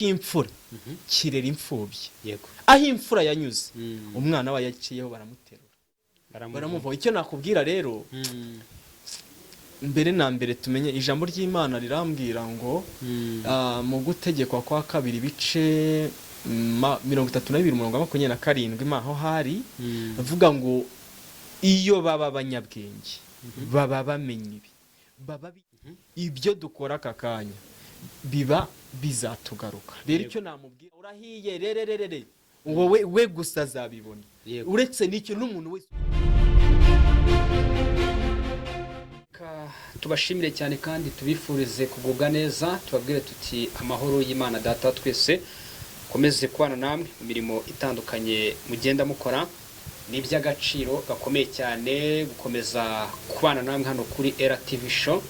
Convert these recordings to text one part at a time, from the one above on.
imfura kirera imfubyi. Yego. Aho imfura yanyuze umwana we yaciyeho baramuterura baramuva. Icyo nakubwira rero mbere na mbere tumenye ijambo ry'Imana rirambwira ngo mu gutegekwa kwa 2 ibice 32:27 maho hari avuga ngo iyo baba abanyabwenge baba bamenye ibi baba ibyo dukora kakanya biba bizatugaruka. Rero icyo namubwira urahiye rererere wowe we gusa zabibona uretse n'icyo n'umuntu wese. Tubashimire cyane kandi tubifurize kugubwa neza, tubabwire tuti amahoro y'Imana Data twese komeze kubana namwe mu mirimo itandukanye mugenda mukora. Ni iby'agaciro gakomeye cyane gukomeza kubana namwe hano kuri RTV Show.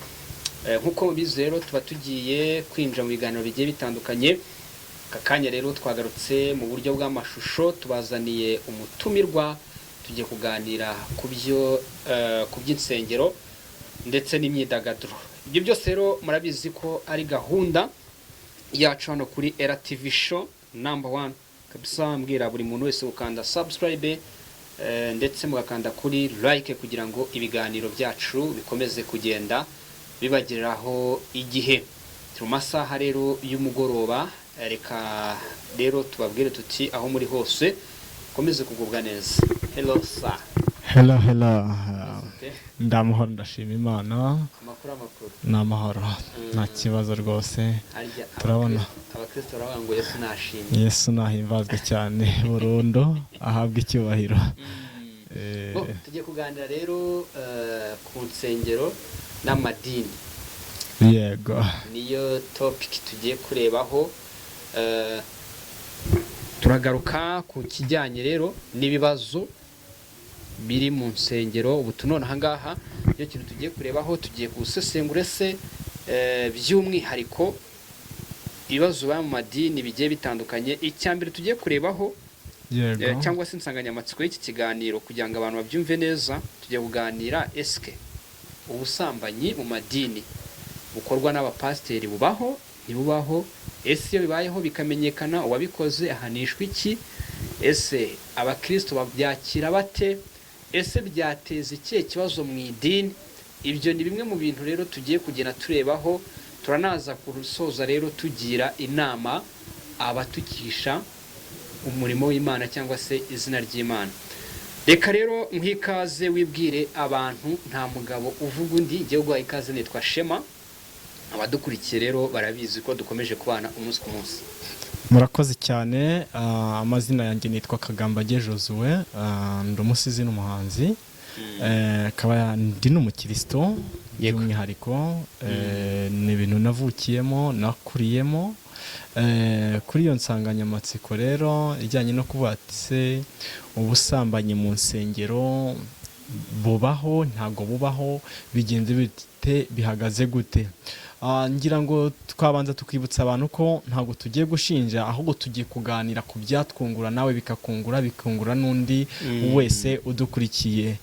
Nkuko mubizi rero tuba tugiye kwinjira mu biganiro bigiye bitandukanye. Kakanya rero twagarutse mu buryo bw'amashusho, tubazaniye umutumirwa, tugiye kuganira ku by'insengero ndetse n'imyidagaduro. Ibyo byose rero murabizi ko ari gahunda yacu hano kuri RTV Show number 1 kabisa. Mbwira buri muntu wese gukanda subscribe ndetse mugakanda kuri like kugira ngo ibiganiro byacu bikomeze kugenda bibageraho igihe. Turi masaha rero y'umugoroba, reka rero tubabwire tuti aho muri hose komeze kugubwa neza. Hello sir. Hello. Ndamahoro ndashima Imana. Amakuru n'amahoro nta kibazo rwose. Turabona abakristo baravuga ngo Yesu nashimye. Yesu nahimbazwe cyane burundu ahabwa icyubahiro. Tugiye kuganira rero ku nsengero n'amadini. Yego. Niyo topic tugiye kurebaho. Turagaruka ku kijyanye rero n'ibibazo biri mu nsengero. Ubu tunone ahangaha iyo kintu tugiye kurebaho, tugiye gusesengura se by'umwihariko ibibazo ba mu madini bigiye bitandukanye. Icyambere tugiye kurebaho cyangwa se insanganyamatsiko y'iki kiganiro kugira ngo abantu babyumve neza, tugiye kuganira eske ubusambanyi mu madini bukorwa n'abapasiteri bubaho ntibubaho? Ese iyo bibayeho bikamenyekana uwabikoze ahanishwa iki? Ese abakristo babyakira bate? Ese byateza ikihe kibazo mu idini? Ibyo ni bimwe mu bintu rero tugiye kugenda turebaho. Turanaza kurusoza rero tugira inama abatukisha umurimo w'Imana cyangwa se izina ry'Imana. Reka rero nk'ikaze wibwire abantu, nta mugabo uvuga undi. Ngiye guha ikaze, nitwa Shema. Abadukurikiye rero barabizi ko dukomeje kubana umunsi ku munsi. Murakoze cyane. Amazina yanjye nitwa Kagambage Josue, ndi umusizi n'umuhanzi, akaba ndi n'umukristo by'umwihariko. Ni ibintu navukiyemo nakuriyemo. Kuri iyo nsanganyamatsiko rero ijyanye no kuvuga ati se ubusambanyi mu nsengero bubaho ntago bubaho, bigenze bite, bihagaze gute? Ngira ngo twabanza tukibutsa abantu ko ntago tugiye gushinja, ahubwo tugiye kuganira ku byatwungura, nawe bikungura n'undi wese udukurikiye.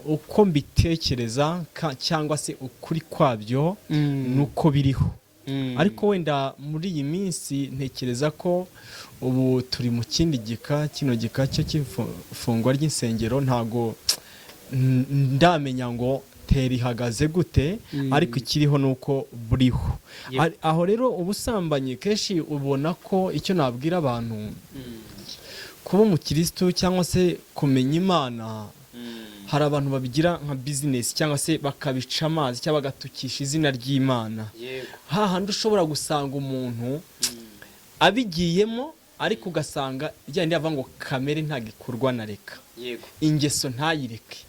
Uko mbitekereza cyangwa se ukuri kwabyo nuko biriho. Ariko wenda muri iyi minsi ntekereza ko ubu turi mu kindi gika, kino gika cyo cy'ifungwa ry'insengero ntago ndamenya ngo terihagaze gute, ariko ikiriho nuko buriho. Aho rero ubusambanyi kenshi ubona ko icyo nabwira abantu kuba umukristo cyangwa se kumenya Imana, hari abantu babigira nka business cyangwa se bakabica amazi cyangwa bagatukisha izina ry'Imana. Hahandi ushobora gusanga umuntu abigiyemo, ariko ugasanga ijyanye avuga ngo kamere ntagikurwa na reka, ingeso ntayireke.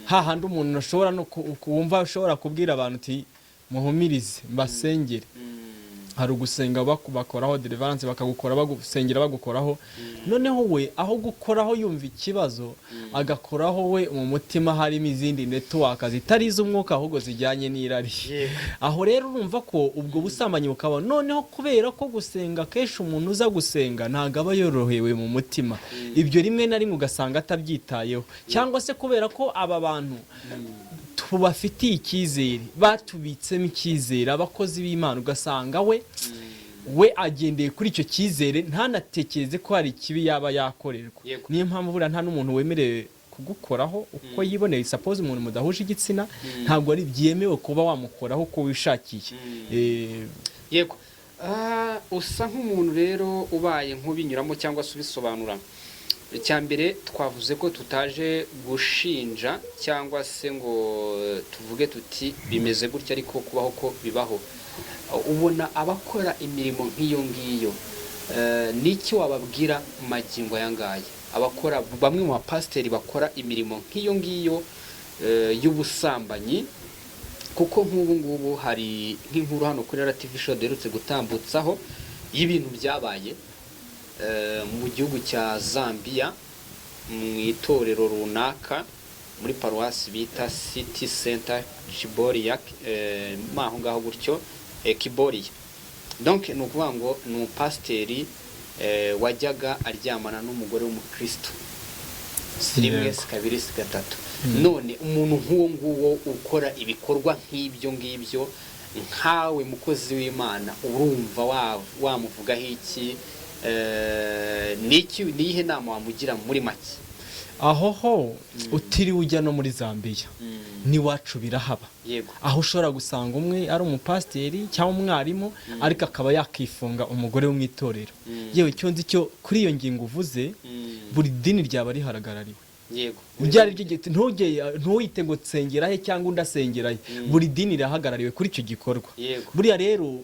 Hahandi umuntu ashobora no kumva ashobora kubwira abantu uti muhumirize mbasengere. Hari ugusenga bakoraho deliverance, bakagukora bagusengera bagukoraho, noneho we aho gukoraho yumva ikibazo agakoraho we mu mutima harimo izindi network zitari iz'umwuka ahubwo zijyanye n'irari. Aho rero urumva ko ubwo busambanyi bukaba, noneho kubera ko gusenga kenshi umuntu uza gusenga ntago aba yorohewe mu mutima, ibyo rimwe na rimwe ugasanga atabyitayeho, cyangwa se kubera ko aba bantu tubafitiye icyizere, batubitsemo icyizere, abakozi b'Imana, ugasanga we we agendeye kuri icyo cyizere ntanatekereze ko hari ikibi yaba yakorerwa. Yego. Niyo mpamvu buriya nta n'umuntu wemerewe kugukoraho uko yiboneye. Suppose umuntu mudahuje igitsina ntabwo ari byemewe kuba wamukoraho uko wishakiye. Yego. Usa nk'umuntu rero ubaye nk'ubinyuramo cyangwa se ubisobanura. Icyambere twavuze ko tutaje gushinja cyangwa se ngo tuvuge tuti bimeze gutya ariko kubaho ko bibaho. Ubona abakora imirimo nk'iyo ngiyo n'iki wababwira magingo yangaye? Abakora bamwe mu bapasiteri bakora imirimo nk'iyo ngiyo y'ubusambanyi, kuko nk'ubu ngubu hari nk'inkuru hano kuri RTV show derutse gutambutsaho y'ibintu byabaye mu gihugu cya Zambia mu itorero runaka muri paruwasi bita City Center Kiboria, maho ngaho gutyo Kiboria. Donc ni ukuvuga ngo ni umupasiteri wajyaga aryamana n'umugore w'umukristo rimwe kabiri gatatu. None umuntu nk'uwo nguwo ukora ibikorwa nk'ibyo ngibyo, nkawe mukozi w'Imana urumva wamuvugaho iki? Nihe nama wamugira muri make? Aho utiri ujya no muri Zambia n'iwacu birahaba. Yego. Aho ushobora gusanga umwe ari umupasiteri cyangwa umwarimu ariko akaba yakifunga umugore wo mu itorero. Yewe cyo nzi cyo kuri iyo ngingo uvuze buri dini ryaba rihagarariwe. Yego. Ubyari ryigete ntuyite ngo tsengerahe cyangwa undasengerahe. Buri dini rirahagarariwe kuri icyo gikorwa. Yego. Buriya rero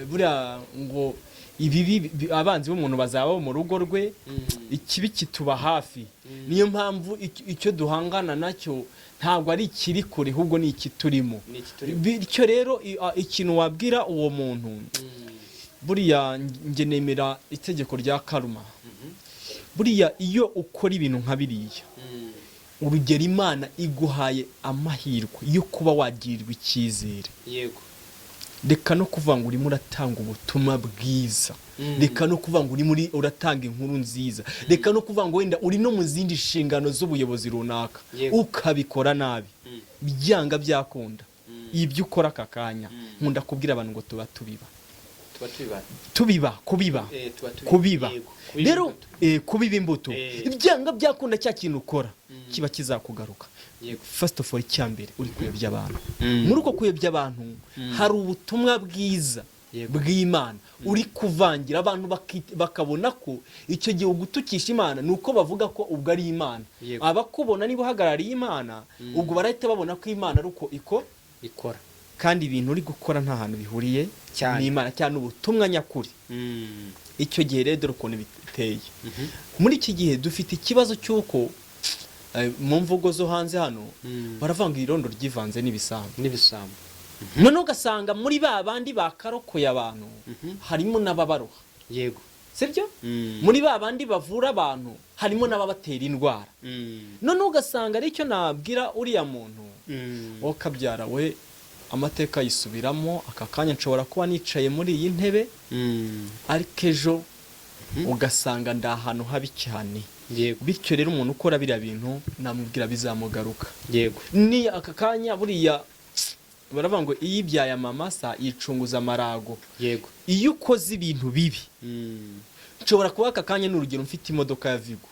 buriya ngo ibi abanzi b'umuntu bazaba mu rugo rwe, ikibi kituba hafi. Niyo mpamvu icyo duhangana nacyo ntabwo ari ikiri kure, ahubwo ni iki turimo. Bityo rero ikintu wabwira uwo muntu, buriya nge nemera itegeko rya karma. Buriya iyo ukora ibintu nka biriya, urugero Imana iguhaye amahirwe yo kuba wagirirwa icyizere. Yego. Reka no kuvuga ngo urimo uratanga ubutumwa bwiza, reka no kuvuga ngo urimo uratanga inkuru nziza, reka no kuvuga ngo wenda uri no mu zindi nshingano z'ubuyobozi runaka, ukabikora nabi, byanga byakunda. Ibyo ukora aka kanya nkunda kubwira abantu ngo kubiba rero kubiba imbuto, ibyanga byakunda cya kintu ukora kiba kizakugaruka. First of all, icyambere uri kuyobya abantu. Muri uko kuyobya abantu hari ubutumwa bwiza bw'Imana uri kuvangira abantu bakabona ko icyo gihe ugutukisha Imana nuko bavuga ko ubwo ari Imana. Abakubona niba uhagarariye Imana, ubwo barahita babona ko Imana ari uko ikora. Kandi ibintu uri gukora nta hantu bihuriye n'Imana cyane ubutumwa nyakuri. Icyo gihe rero dore ukuntu biteye. Muri iki gihe dufite ikibazo cy'uko mu mvugo zo hanze hano baravanga irondo ryivanze n'ibisambo. None ugasanga muri ba bandi bakarokoye abantu harimo n'ababaroha. Yego. Sibyo? Muri ba bandi bavura abantu harimo n'ababatera indwara. None ugasanga ari cyo nabwira uriya muntu wo kabyara we, amateka yisubiramo. Aka kanya nshobora kuba nicaye muri iyi ntebe ariko ejo ugasanga ndahantu habi cyane. Yego. Bityo rero umuntu ukora biriya bintu namubwira bizamugaruka. Yego. Ni aka kanya buriya baravuga ngo iyo ibyaye amamasa yicunguza amarago. Yego. Iyo ukoze ibintu bibi nshobora kuba aka kanya n'urugero mfite imodoka ya Vigo,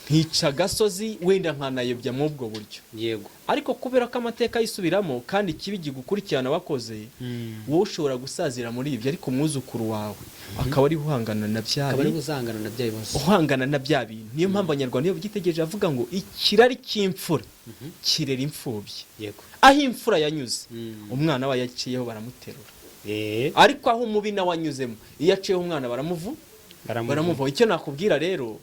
nkica gasozi wenda nkanayobya mu bwo buryo. Yego. Ariko kubera ko amateka yisubiramo kandi kibi gigukurikirana wakoze, wowe ushobora gusazira muri ibyo, ariko mwuzukuru wawe akaba ari uhangana na bya bintu. Niyo mpamvu Abanyarwanda iyo byitegereje avuga ngo ikirari cy'imfura kirera imfubyi. Yego. Aho imfura yanyuze umwana we yaciyeho baramuterura. Ariko aho umubi nawe wanyuzemo iyo aciyeho umwana baramuva. Icyo nakubwira rero,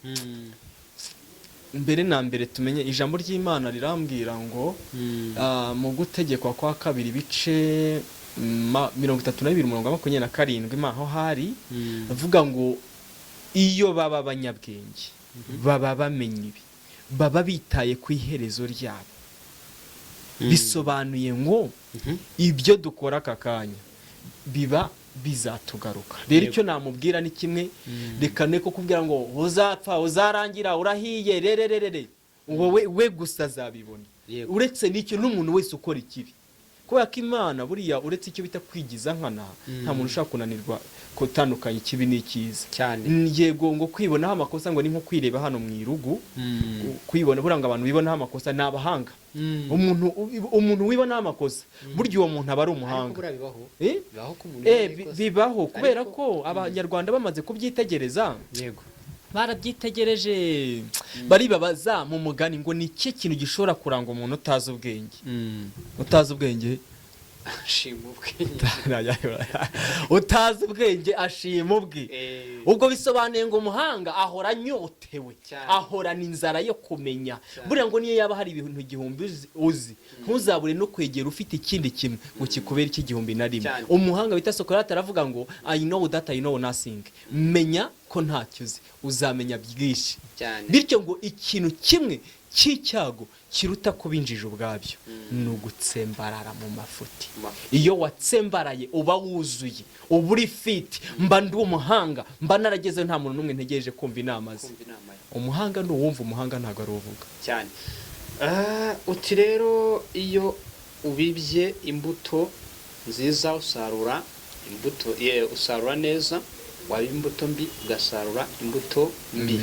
mbere na mbere tumenye ijambo ry'Imana rirambwira ngo mu gutegekwa kwa 2 bice 32:27 maho hari avuga ngo iyo baba abanyabwenge baba bamenye ibi, baba bitaye ku iherezo ryabo. Bisobanuye ngo ibyo dukora aka kanya biba bizatugaruka. Rero icyo namubwira ni kimwe, reka ne ko kubwira ngo uzapfa uzarangira urahiye rererere, wowe gusa azabibona. Uretse n'icyo n'umuntu wese ukora ikibi kubera ko Imana buriya uretse icyo bita kwigiza nkana nta muntu ushaka kunanirwa gutandukanya ikibi n'icyiza cyane. Yego ngo kwibonaho amakosa ngo ni nko kwireba hano mu irugu, kwibona buranga abantu bibonaho amakosa ni abahanga. Umuntu wibonaho amakosa burya uwo muntu aba ari umuhanga. Bibaho kubera ko abanyarwanda bamaze kubyitegereza, yego barabyitegereje baribabaza mu mugani ngo ni iki kintu gishobora kuranga umuntu utazi ubwenge. Utazi ubwenge ashima ubwenge, utazi ubwenge ashima ubwe. Ubwo bisobanuye ngo umuhanga ahora anyotewe, ahorana inzara yo kumenya. Buriya ngo niyo yaba hari ibintu igihumbi uzi, ntuzabure no kwegera ufite ikindi kimwe ngo kikubera iki gihumbi na rimwe. Umuhanga bita Socrates aravuga ngo I know that I know nothing. Menya ko ntacyo uzi uzamenya byinshi. Bityo ngo ikintu kimwe cy'icyago kiruta kubinjije ubwabyo ni ugutsembarara mu mafuti. Iyo watsembaraye uba wuzuye, uba uri fit, mba ndi umuhanga, mba narageze nta muntu n'umwe ntegereje kumva inama ze. Umuhanga ni uwumva, umuhanga ntabwo ari uvuga cyane. Uti rero iyo ubibye imbuto nziza usarura imbuto usarura neza, wabiba imbuto mbi ugasarura imbuto mbi.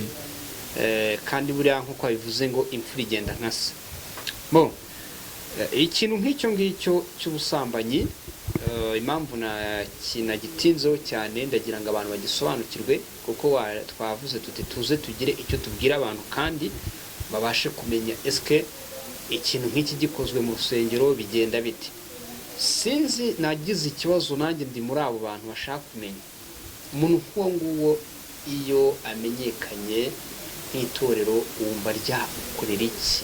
Kandi buriya nk'uko bivuze ngo imfura igenda nka se. Ikintu nk'icyo ngicyo cy'ubusambanyi, impamvu nagitinzeho cyane ndagira ngo abantu bagisobanukirwe, kuko twavuze tuze tugire icyo tubwira abantu kandi babashe kumenya eske ikintu nk'iki gikozwe mu rusengero bigenda bite. Sinzi, nagize ikibazo nanjye ndi muri abo bantu bashaka kumenya umuntu nk'uwo nguwo iyo amenyekanye nk'itorero wumva ryakorera iki?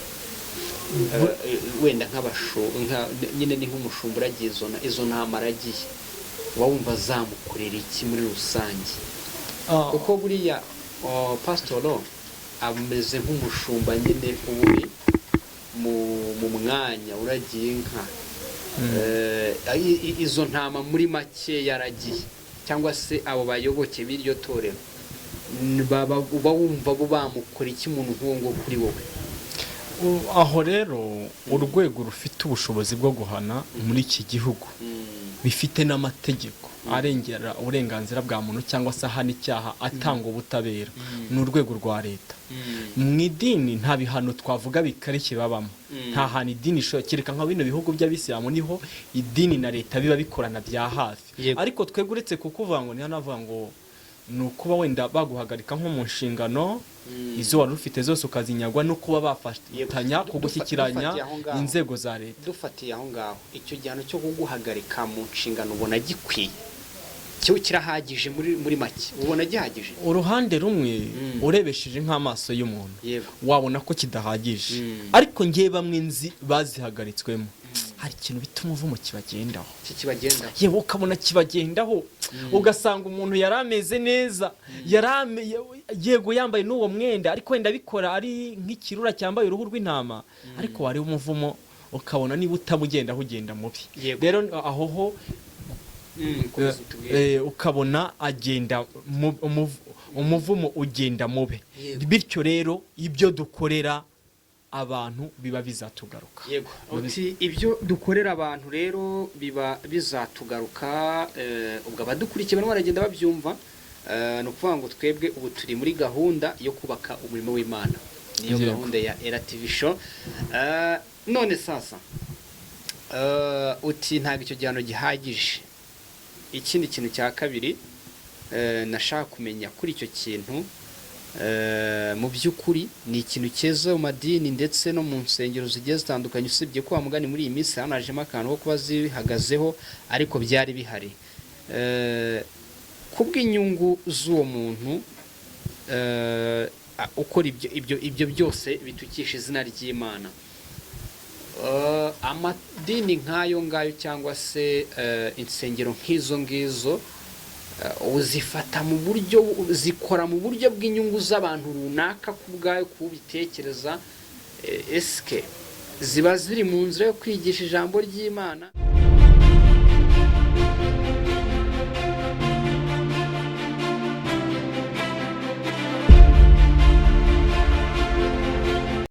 Wenda nyine ni nk'umushumba uragiye izo ntama aragiye, wumva zamukorera iki muri rusange? Kuko buriya pasitoro ameze nk'umushumba nyine uri mu mwanya uragiye inka. Izo ntama muri make yaragiye, cyangwa se abo bayoboke b'iryo torero uba wumva bo bamukora iki umuntu nk'uwo ngo kuri wowe? Aho rero urwego rufite ubushobozi bwo guhana muri iki gihugu bifite n'amategeko arengera uburenganzira bwa muntu cyangwa se ahana icyaha atanga ubutabera ni urwego rwa leta. Mu idini nta bihano twavuga bikarishye babamo, nta hantu idini kereka nka bino bihugu by'abisilamu niho idini na leta biba bikorana bya hafi. Ariko twebwe uretse kukuvuga ngo niho navuga ngo ni ukuba wenda baguhagarika nko mu nshingano izo wari ufite zose ukazinyagwa, no kuba bafatanya kugushyikiranya inzego za leta. Dufatiye aho ngaho, icyo gihano cyo kuguhagarika mu nshingano ubona gikwiye? Cyo kirahagije muri make? Ubona gihagije? Uruhande rumwe urebesheje nk'amaso y'umuntu wabona ko kidahagije, ariko ngiye bamwe nzi bazihagaritswemo hari ikintu bituma umuvumo kibagendaho. Yewe ukabona kibagendaho, ugasanga umuntu yarameze neza, yego yambaye n'uwo mwenda, ariko wenda bikora ari nk'ikirura cyambaye uruhu rw'intama, ariko wari umuvumo ukabona niba utamugendaho ugenda mubi. Rero aho ukabona agenda umuvumo ugenda mube. Bityo rero ibyo dukorera abantu biba bizatugaruka. Yego, uti ibyo dukorera abantu rero biba bizatugaruka. Ubwo abadukurikiye barimo baragenda babyumva. Ni ukuvuga ngo twebwe ubu turi muri gahunda yo kubaka umurimo w'Imana, niyo gahunda ya RTV Show. None sasa uti ntabwo icyo gihano gihagije. Ikindi kintu cya kabiri nashaka kumenya kuri icyo kintu, mu by'ukuri ni ikintu cyeza mu madini ndetse no mu nsengero zigiye zitandukanye, usibye ko mugani muri iyi minsi hanajemo akantu ko kuba zihagazeho, ariko byari bihari kubw'inyungu z'uwo muntu ukora ibyo byose bitukisha izina ry'Imana. Amadini nk'ayo ngayo cyangwa se insengero nk'izo ngizo uzifata mu buryo, zikora mu buryo bw'inyungu z'abantu runaka ku bwayo kubitekereza, eske ziba ziri mu nzira yo kwigisha ijambo ry'Imana?